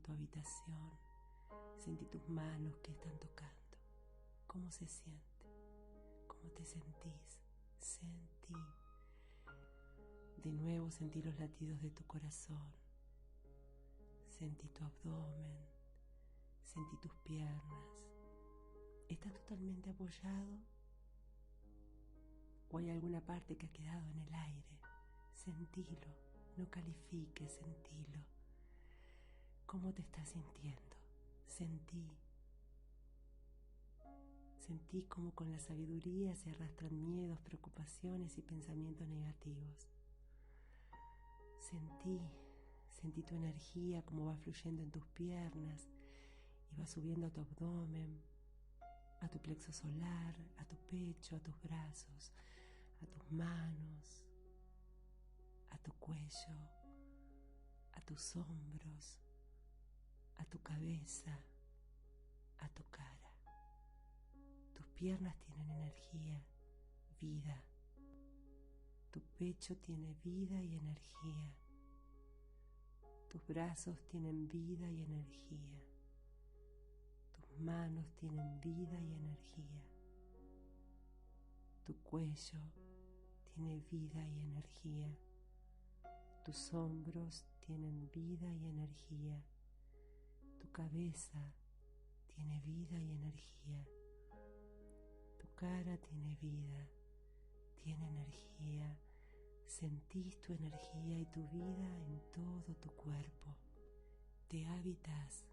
tu habitación. Sentí tus manos que están tocando. ¿Cómo se siente? ¿Cómo te sentís? Sentí. De nuevo sentí los latidos de tu corazón. Sentí tu abdomen. Sentí tus piernas. ¿Estás totalmente apoyado? ¿O hay alguna parte que ha quedado en el aire? Sentilo, no califiques, sentilo. ¿Cómo te estás sintiendo? Sentí como con la sabiduría se arrastran miedos, preocupaciones y pensamientos negativos. Sentí tu energía como va fluyendo en tus piernas y va subiendo a tu abdomen, a tu plexo solar, a tu pecho, a tus brazos, a tus manos, a tu cuello, a tus hombros, a tu cabeza, a tu cara. Tus piernas tienen energía, vida. Tu pecho tiene vida y energía. Tus brazos tienen vida y energía. Tus manos tienen vida y energía. Tu cuello tiene vida y energía. Tus hombros tienen vida y energía. Tu cabeza tiene vida y energía. Tu cara tiene vida, tiene energía. Sentís tu energía y tu vida en todo tu cuerpo. Te habitas.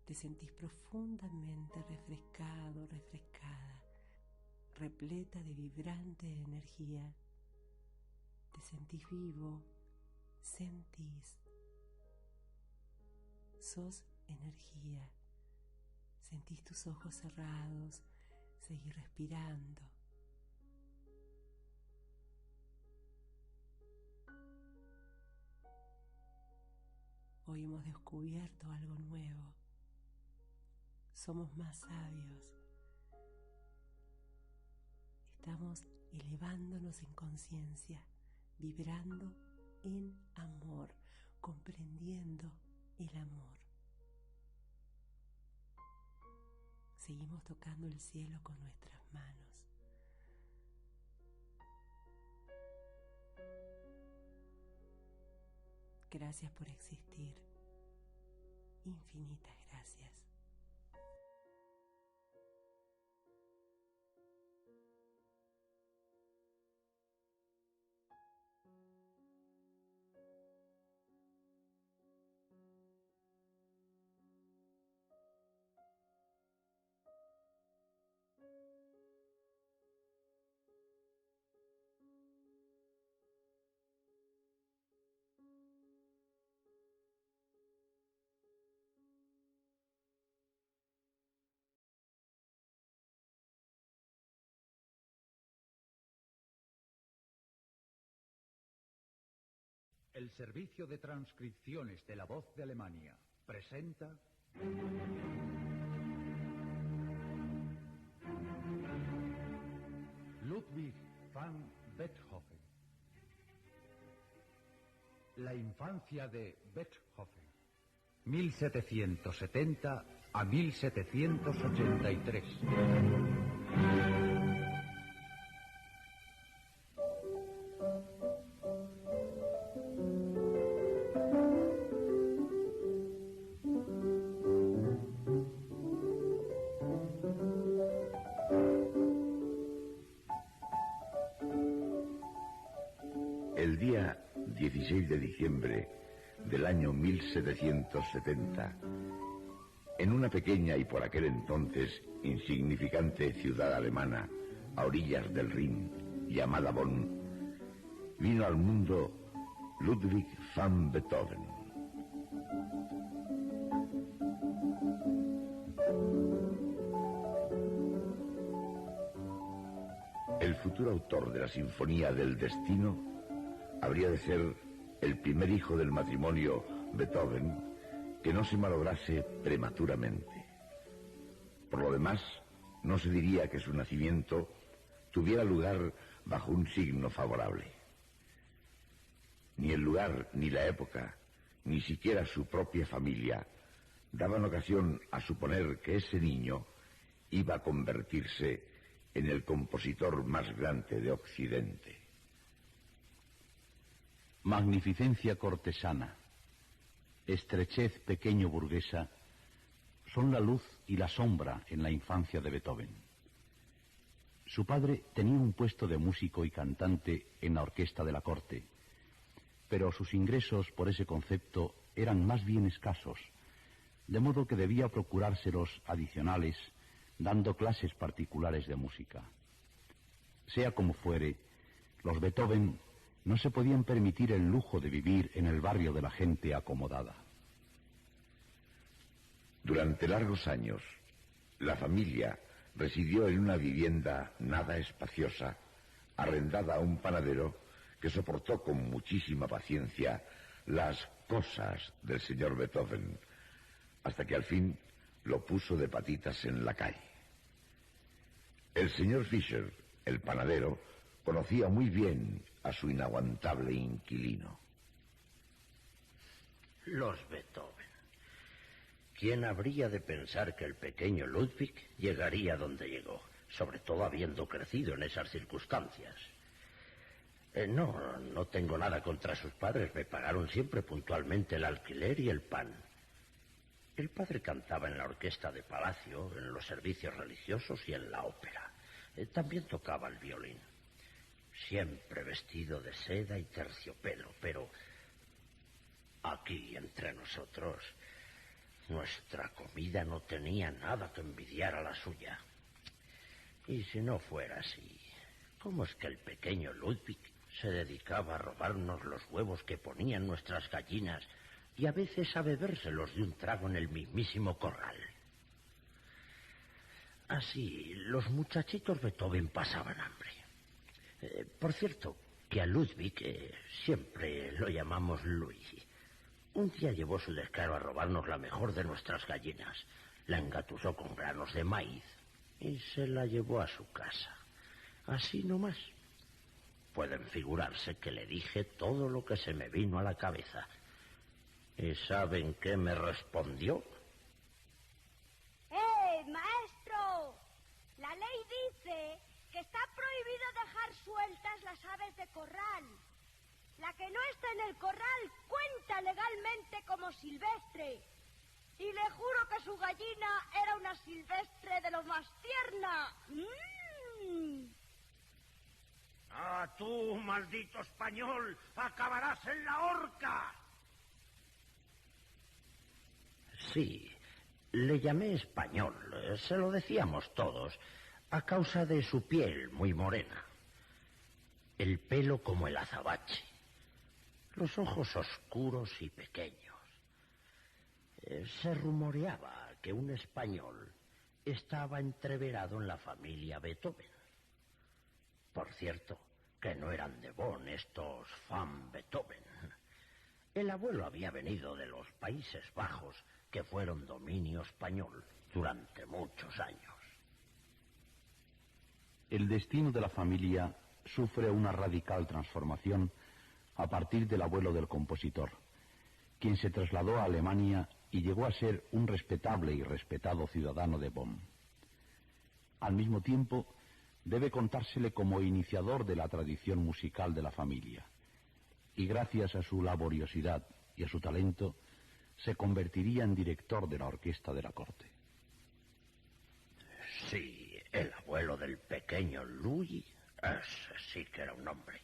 Te sentís profundamente refrescado, refrescada, repleta de vibrante energía. Te sentís vivo, sentís. Sos energía. Sentís tus ojos cerrados, seguís respirando. Hoy hemos descubierto algo nuevo. Somos más sabios. Estamos elevándonos en conciencia, vibrando en amor, comprendiendo el amor. Seguimos tocando el cielo con nuestras manos. Gracias por existir. Infinitas gracias. El Servicio de Transcripciones de la Voz de Alemania presenta Ludwig van Beethoven. La infancia de Beethoven, 1770 a 1783. El día 16 de diciembre del año 1770, en una pequeña y por aquel entonces insignificante ciudad alemana a orillas del Rin, llamada Bonn, vino al mundo Ludwig van Beethoven. El futuro autor de la Sinfonía del Destino habría de ser el primer hijo del matrimonio Beethoven que no se malograse prematuramente. Por lo demás, no se diría que su nacimiento tuviera lugar bajo un signo favorable. Ni el lugar ni la época ni siquiera su propia familia, daban ocasión a suponer que ese niño iba a convertirse en el compositor más grande de Occidente. Magnificencia cortesana, estrechez pequeño burguesa, son la luz y la sombra en la infancia de Beethoven. Su padre tenía un puesto de músico y cantante en la orquesta de la corte, pero sus ingresos por ese concepto eran más bien escasos, de modo que debía procurárselos adicionales dando clases particulares de música. Sea como fuere, los Beethoven no se podían permitir el lujo de vivir en el barrio de la gente acomodada. Durante largos años, la familia residió en una vivienda nada espaciosa, arrendada a un panadero que soportó con muchísima paciencia las cosas del señor Beethoven, hasta que al fin lo puso de patitas en la calle. El señor Fischer, el panadero, conocía muy bien a su inaguantable inquilino. Los Beethoven. ¿Quién habría de pensar que el pequeño Ludwig llegaría donde llegó, sobre todo habiendo crecido en esas circunstancias? No tengo nada contra sus padres, me pagaron siempre puntualmente el alquiler y el pan. El padre cantaba en la orquesta de palacio, en los servicios religiosos y en la ópera. También tocaba el violín. Siempre vestido de seda y terciopelo, pero aquí entre nosotros, nuestra comida no tenía nada que envidiar a la suya. Y si no fuera así, ¿cómo es que el pequeño Ludwig se dedicaba a robarnos los huevos que ponían nuestras gallinas y a veces a bebérselos de un trago en el mismísimo corral? Así, los muchachitos Beethoven pasaban hambre. Por cierto, que a Ludwig siempre lo llamamos Luigi. Un día llevó su descaro a robarnos la mejor de nuestras gallinas. La engatusó con granos de maíz y se la llevó a su casa. Así nomás. Pueden figurarse que le dije todo lo que se me vino a la cabeza. ¿Y saben qué me respondió? ¡Maestro! La ley dice que está prohibido dejar sueltas las aves de corral. La que no está en el corral cuenta legalmente como silvestre. Y le juro que su gallina era una silvestre de lo más tierna. ¡Ah, tú, maldito español! ¡Acabarás en la horca! Sí, le llamé español, se lo decíamos todos, a causa de su piel muy morena. El pelo como el azabache. Los ojos oscuros y pequeños. Se rumoreaba que un español estaba entreverado en la familia Beethoven. Por cierto, que no eran de Bonn estos Van Beethoven. El abuelo había venido de los Países Bajos, que fueron dominio español durante muchos años. El destino de la familia sufre una radical transformación a partir del abuelo del compositor, quien se trasladó a Alemania y llegó a ser un respetable y respetado ciudadano de Bonn. Al mismo tiempo, debe contársele como iniciador de la tradición musical de la familia, y gracias a su laboriosidad y a su talento, se convertiría en director de la orquesta de la corte. Sí, el abuelo del pequeño Louis, ese sí que era un hombre.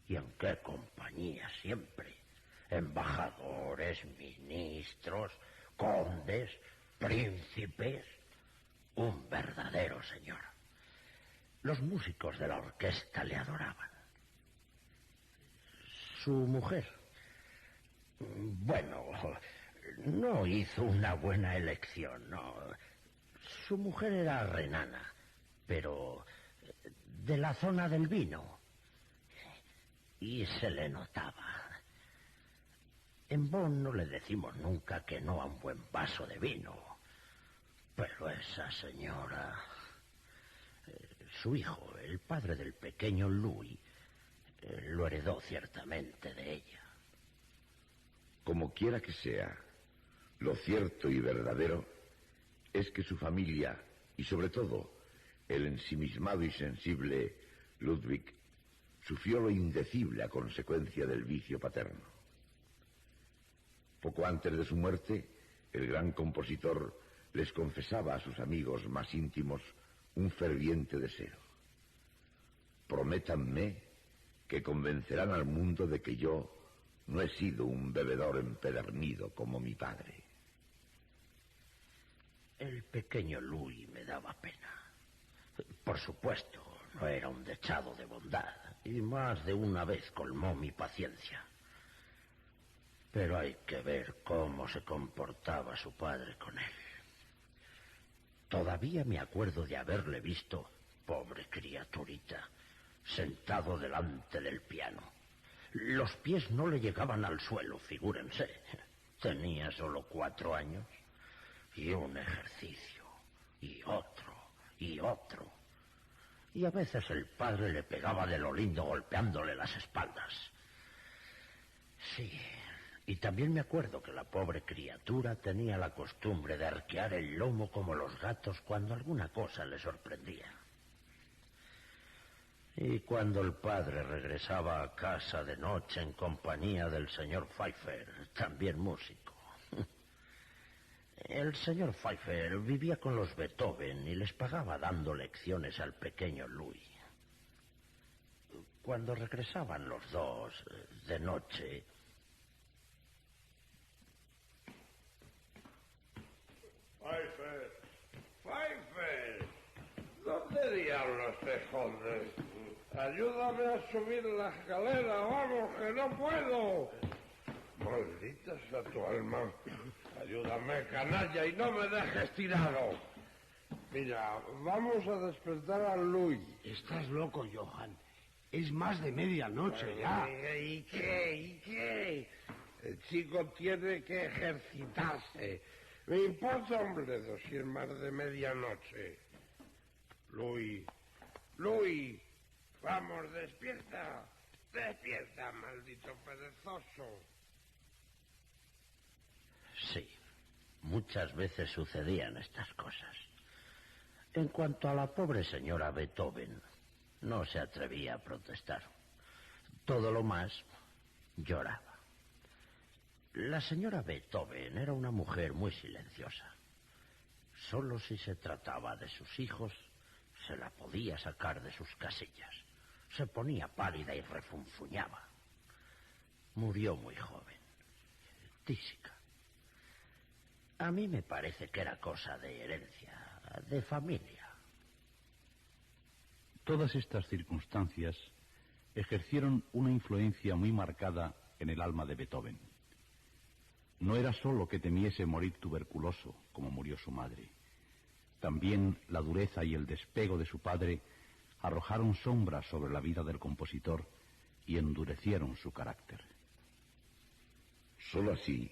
¿Y en qué compañía siempre? Embajadores, ministros, condes, príncipes. Un verdadero señor. Los músicos de la orquesta le adoraban. Su mujer, bueno, no hizo una buena elección, no. Su mujer era renana, pero de la zona del vino. Y se le notaba. En Bonn no le decimos nunca que no a un buen vaso de vino. Pero esa señora... su hijo, el padre del pequeño Louis, lo heredó ciertamente de ella. Como quiera que sea, lo cierto y verdadero es que su familia, y sobre todo el ensimismado y sensible Ludwig, sufrió lo indecible a consecuencia del vicio paterno. Poco antes de su muerte, el gran compositor les confesaba a sus amigos más íntimos un ferviente deseo. Prométanme que convencerán al mundo de que yo no he sido un bebedor empedernido como mi padre. El pequeño Louis me daba pena. Por supuesto, no era un dechado de bondad, y más de una vez colmó mi paciencia. Pero hay que ver cómo se comportaba su padre con él. Todavía me acuerdo de haberle visto, pobre criaturita, sentado delante del piano. Los pies no le llegaban al suelo, figúrense. Tenía solo 4 años. Y un ejercicio, y otro, y otro. Y a veces el padre le pegaba de lo lindo golpeándole las espaldas. Sí, y también me acuerdo que la pobre criatura tenía la costumbre de arquear el lomo como los gatos cuando alguna cosa le sorprendía. Y cuando el padre regresaba a casa de noche en compañía del señor Pfeiffer, también músico. El señor Pfeiffer vivía con los Beethoven y les pagaba dando lecciones al pequeño Louis. Cuando regresaban los dos de noche... Pfeiffer, ¿dónde diablos te escondes? Ayúdame a subir la escalera, vamos, que no puedo. Maldita sea tu alma. Ayúdame, canalla, y no me dejes tirado. Mira, vamos a despertar a Louis. Estás loco, Johann. Es más de medianoche ya. ¿Y qué? ¿Y qué? El chico tiene que ejercitarse. Me importa un bledo si es más de medianoche. Louis, vamos, despierta. Despierta, maldito perezoso. Sí, muchas veces sucedían estas cosas. En cuanto a la pobre señora Beethoven, no se atrevía a protestar. Todo lo más, lloraba. La señora Beethoven era una mujer muy silenciosa. Solo si se trataba de sus hijos, se la podía sacar de sus casillas. Se ponía pálida y refunfuñaba. Murió muy joven, tísica. A mí me parece que era cosa de herencia, de familia. Todas estas circunstancias ejercieron una influencia muy marcada en el alma de Beethoven. No era solo que temiese morir tuberculoso, como murió su madre. También la dureza y el despego de su padre arrojaron sombras sobre la vida del compositor y endurecieron su carácter. Solo así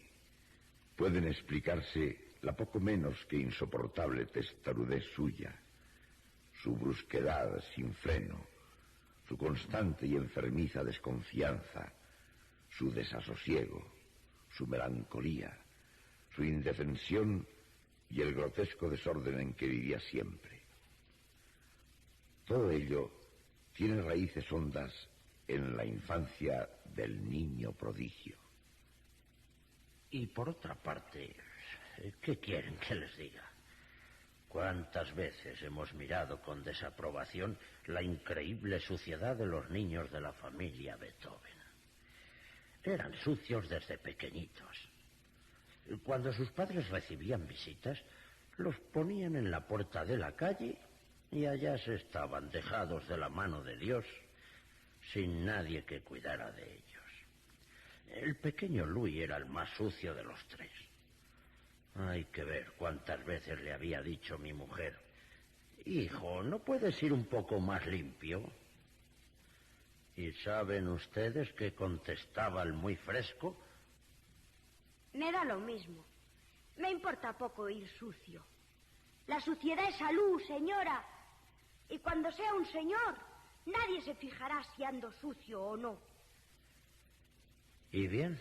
pueden explicarse la poco menos que insoportable testarudez suya, su brusquedad sin freno, su constante y enfermiza desconfianza, su desasosiego, su melancolía, su indefensión y el grotesco desorden en que vivía siempre. Todo ello tiene raíces hondas en la infancia del niño prodigio. Y por otra parte, ¿qué quieren que les diga? ¿Cuántas veces hemos mirado con desaprobación la increíble suciedad de los niños de la familia Beethoven? Eran sucios desde pequeñitos. Cuando sus padres recibían visitas, los ponían en la puerta de la calle y allá se estaban dejados de la mano de Dios, sin nadie que cuidara de ellos. El pequeño Louis era el más sucio de los tres. Hay que ver cuántas veces le había dicho mi mujer: hijo, ¿no puedes ir un poco más limpio? ¿Y saben ustedes qué contestaba el muy fresco? Me da lo mismo. Me importa poco ir sucio. La suciedad es salud, señora. Y cuando sea un señor, nadie se fijará si ando sucio o no. Y bien,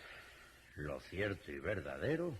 Lo cierto y verdadero